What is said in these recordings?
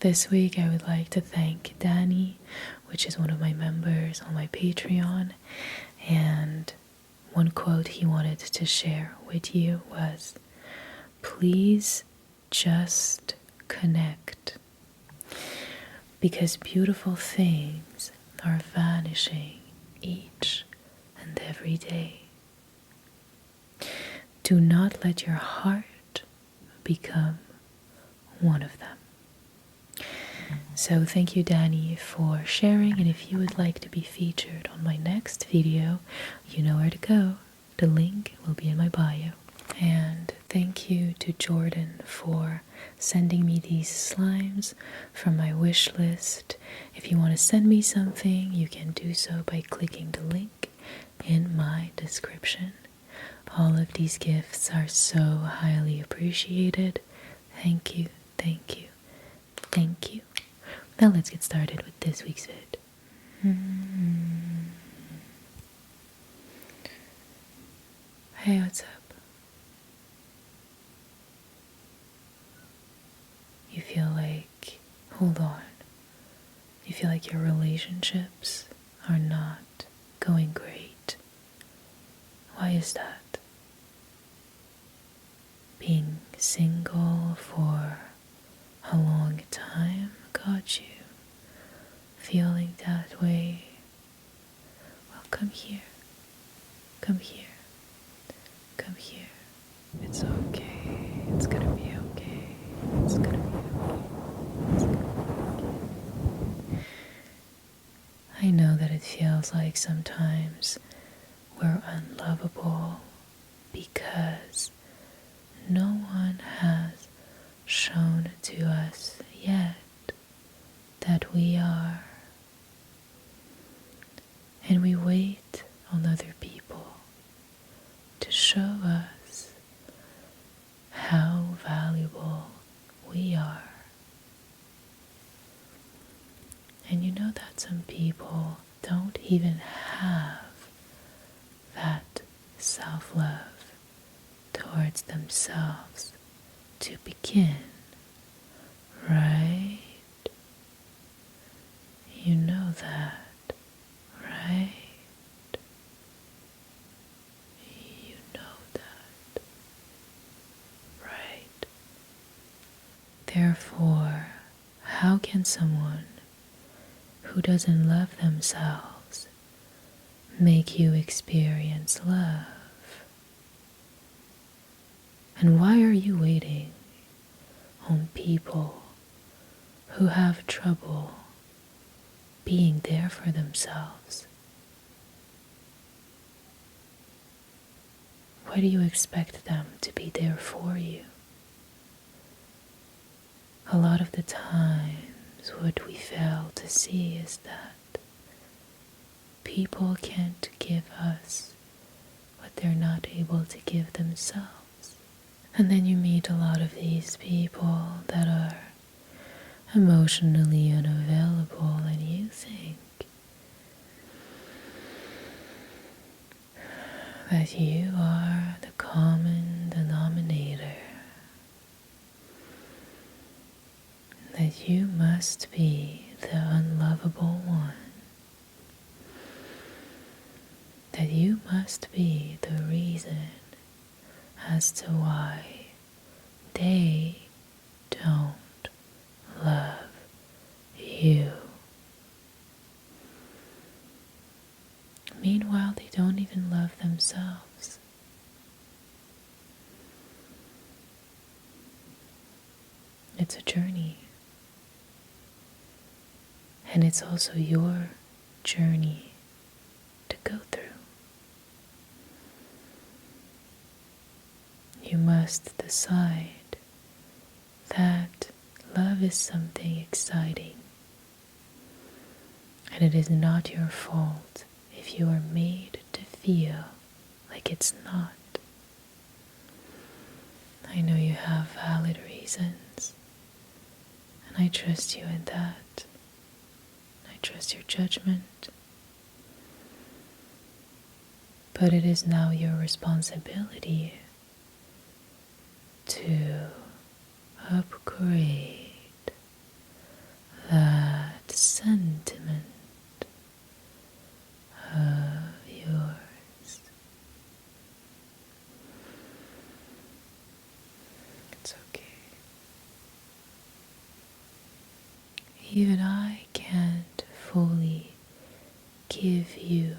This week I would like to thank Danny, which is one of my members on my Patreon, and one quote he wanted to share with you was, "Please just connect, because beautiful things are vanishing each and every day. Do not let your heart become one of them." So thank you, Danny, for sharing, and if you would like to be featured on my next video, you know where to go. The link will be in my bio. And thank you to Jordan for sending me these slimes from my wish list. If you want to send me something, you can do so by clicking the link in my description. All of these gifts are so highly appreciated. Thank you, thank you, thank you. Now let's get started with this week's vid. Hey, what's up? You feel like, hold on, you feel like your relationships are not going great. Why is that? Being single for a long time got you feeling that way? Well, come here. Come here. Come here. It's okay. It's gonna be okay. It's gonna be okay. It's gonna be okay. I know that it feels like sometimes we're unlovable because no one has shown to us yet that we are. And we wait on other people to show us how valuable we are. And you know that some people don't even have that self-love towards themselves to begin, right? You know that, right? You know that, right? Therefore, how can someone who doesn't love themselves make you experience love? And why are you waiting on people who have trouble being there for themselves? Why do you expect them to be there for you? A lot of the times, what we fail to see is that people can't give us what they're not able to give themselves. And then you meet a lot of these people that are emotionally unavailable, and you think that you are the common denominator, that you must be the unlovable one, that you must be the reason as to why they don't love you. Meanwhile, they don't even love themselves. It's a journey. And it's also your journey to go through. You must decide that love is something exciting, and it is not your fault if you are made to feel like it's not. I know you have valid reasons, and I trust you in that. I trust your judgment. But it is now your responsibility to upgrade Even I can't fully give you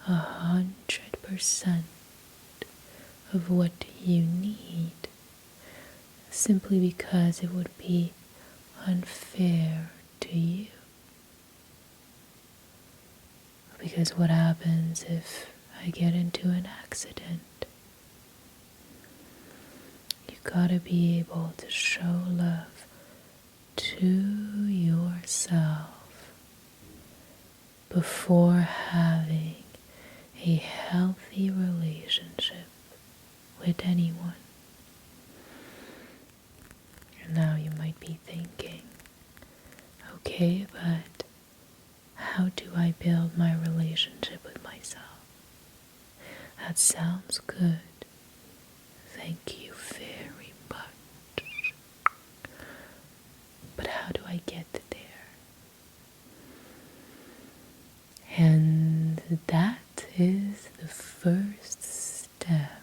100% of what you need, simply because it would be unfair to you. Because what happens if I get into an accident? You gotta be able to show love to yourself before having a healthy relationship with anyone. And now you might be thinking, okay, but how do I build my relationship with myself? That sounds good. Thank you very much. But how do I get there? And that is the first step.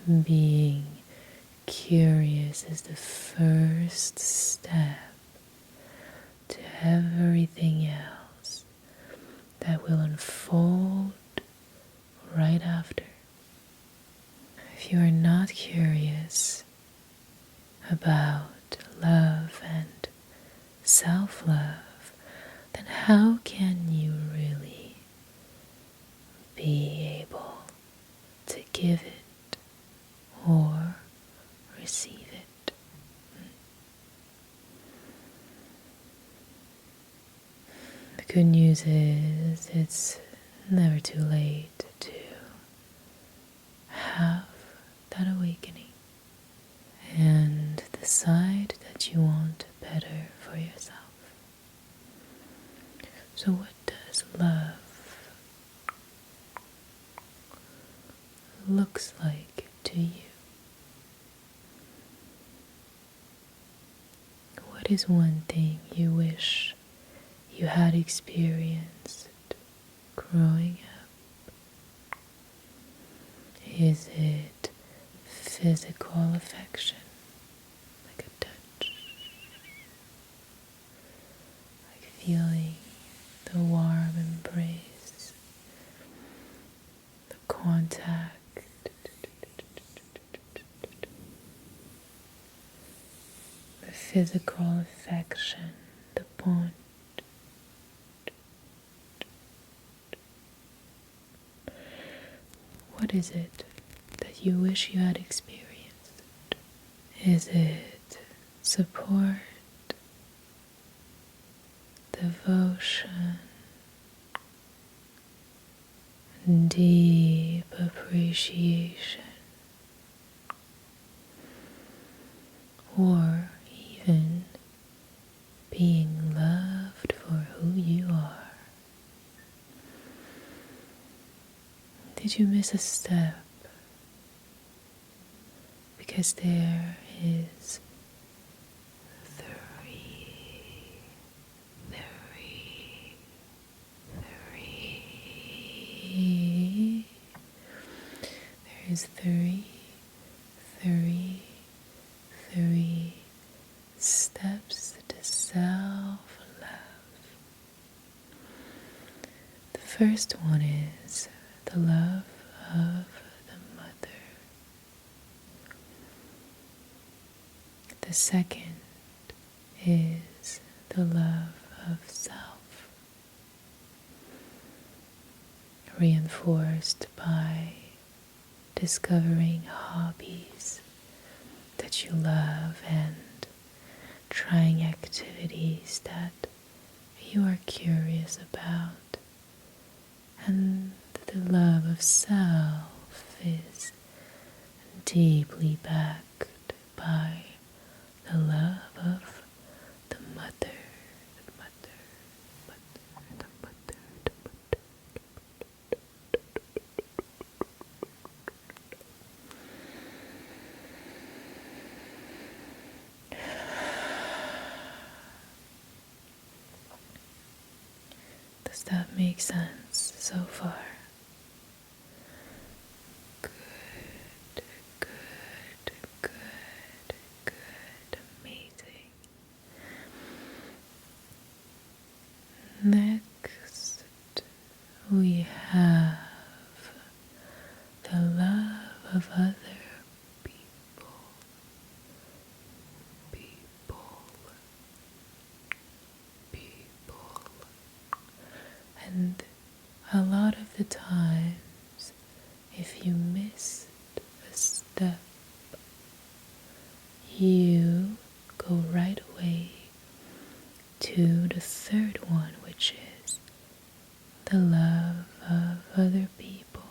Being curious is the first step to everything else that will unfold right after. If you are not curious about love and self-love, then how can you really be able to give it or receive it? The good news is it's never too late to have that awakening and decide that you want better for yourself. So what does love looks like to you? What is one thing you wish you had experienced growing up? Is it physical affection, like a touch, like feeling the warm embrace, the contact, the physical affection, the bond? What is it that you wish you had experienced? Is it support, devotion, deep appreciation, or even being loved for who you are? Did you miss a step? Because there is three. There is three steps to self-love. The first one is the love of the mother. The second is the love of self, reinforced by discovering hobbies that you love and trying activities that you are curious about. And the love of self is deeply backed by the love of the mother, the mother, the mother, the mother. Does that make sense so far? Good, good, good, amazing. Next, we have the love of other people. And a lot of the times, if you missed a step, you go right away to the third one, which is the love of other people.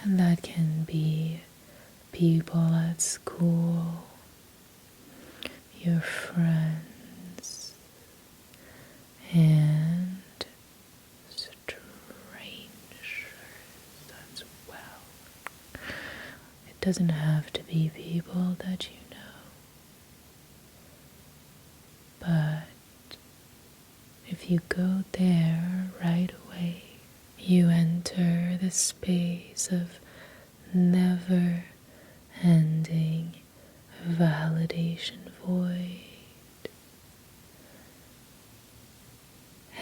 And that can be people at school, your friends, and strangers as well. It doesn't have to be people that you know, but if you go there right away, you enter the space of never ending validation void.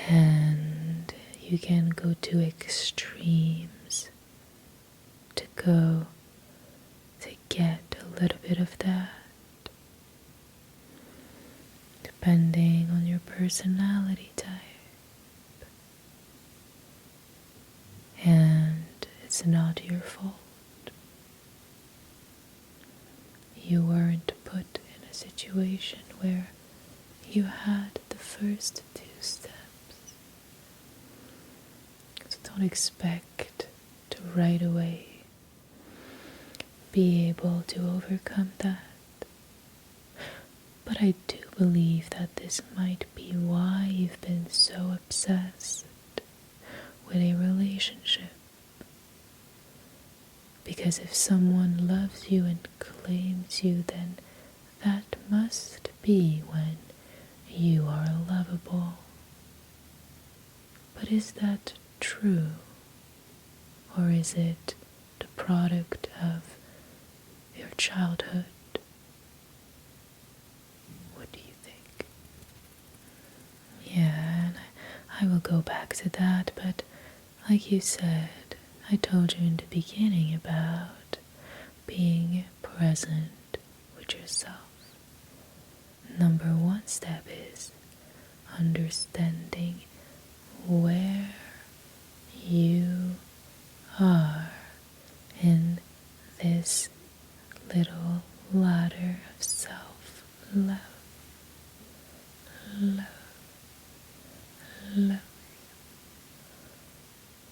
And you can go to extremes to get a little bit of that, depending on your personality type. And it's not your fault. You weren't put in a situation where you had the first two steps. So don't expect to right away be able to overcome that. But I do believe that this might be why you've been so obsessed with a relationship. Because if someone loves you and claims you, then that must be when you are lovable. But is that true? Or is it the product of your childhood? What do you think? Yeah, and I will go back to that, but like you said, I told you in the beginning about being present with yourself. Number one step is understanding where you are in this little ladder of self-love. Love.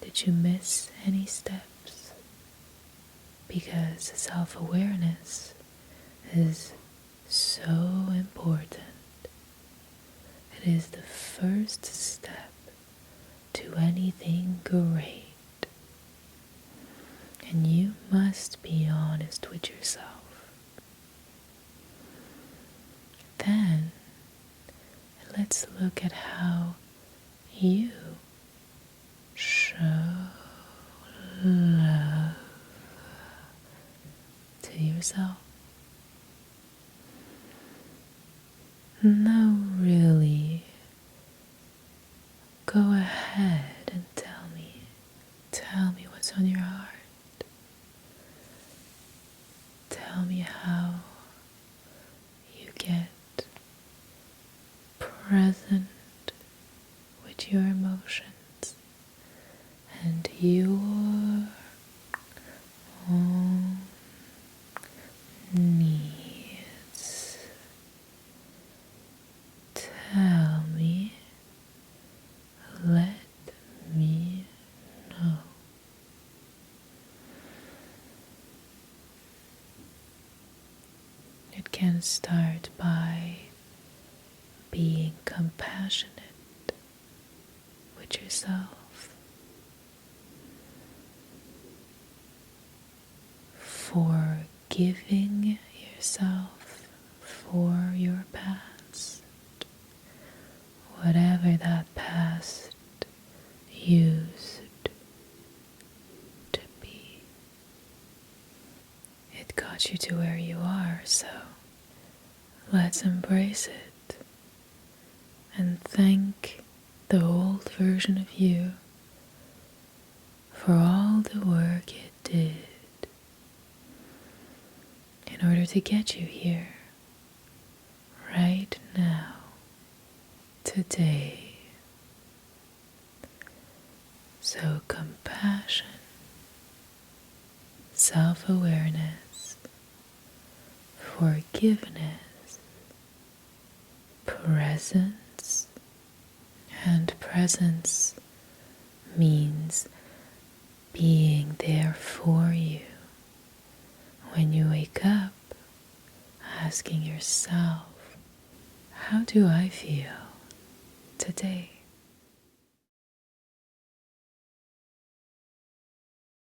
Did you miss any steps? Because self-awareness is so important. It is the first step to anything great. And you must be honest with yourself. Then, let's look at how you show love to yourself. No, really. Go ahead and tell me. Tell me what's on your heart. Tell me how you get present with your emotions and your own needs. Tell me, let me know. It can start by being compassionate with yourself, forgiving yourself for your past, whatever that past used to be. It got you to where you are, so let's embrace it and thank the old version of you for all the work it did in order to get you here, right now, today. So compassion, self-awareness, forgiveness, presence, and presence means being there for you. When you wake up, asking yourself, how do I feel today?